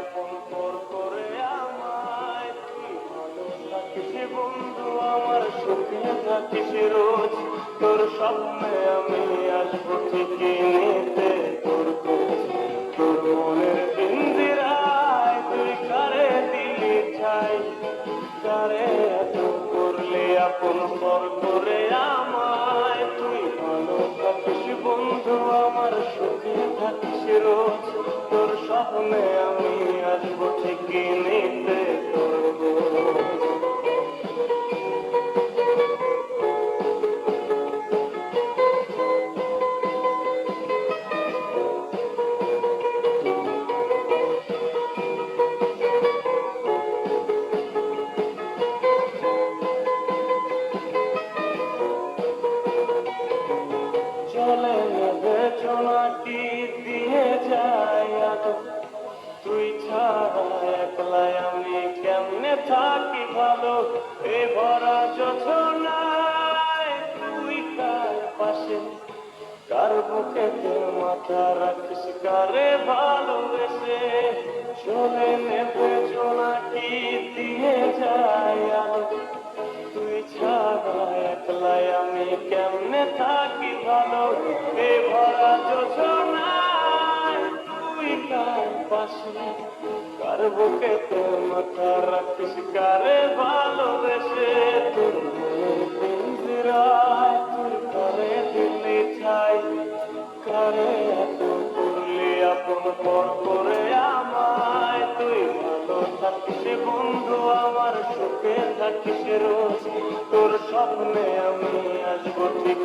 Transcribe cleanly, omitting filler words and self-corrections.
আপন পর করে আমায়, তুই ভালো থাকিস বন্ধু আমার, সুখে থাকিস রোজ। তোর স্বপ্নে আমি আসবো ঠিকই নিতে তোর খোঁজ। তোর মনের পিঞ্জিরায় তুই কারে দিলি ঠাই, কারে এত করলি আপন পর করে আমায়। তুই ভালো থাকিস বন্ধু আমার, সুখে থাকিস রোজ। তোর স্বপ্নে আমি আসবো ঠিকই নিতে তোর খোঁজ। চলে নেবে জোনাকি দিয়ে যায় আলো, তুই ছাড়া একলাই আমি কেমনে থাকি ভালো। এ ভরা যোছনায় তুই কার পাশে, কার বুকেতে মাথা রাখিস, কারে ভালোবেসে। চলে নেবে জোনাকি দিয়ে যায় আলো, তুই ছাড়া একলাই আমি কেমনে থাকি ভালো। এ ভরা যোছনায় তুই কার পাশে, কার বুকেতে মাথা রাখিস, কারে ভালোবেসে। তোর মনের পিঞ্জিরায় তুই কারে দিলি ঠাই, কারে এত করলি আপন পর করে আমায়। তুই ভালো থাকিস বন্ধু আমার, সুখে থাকিস রোজ। তোর স্বপ্নে আমি আসবো ঠিক।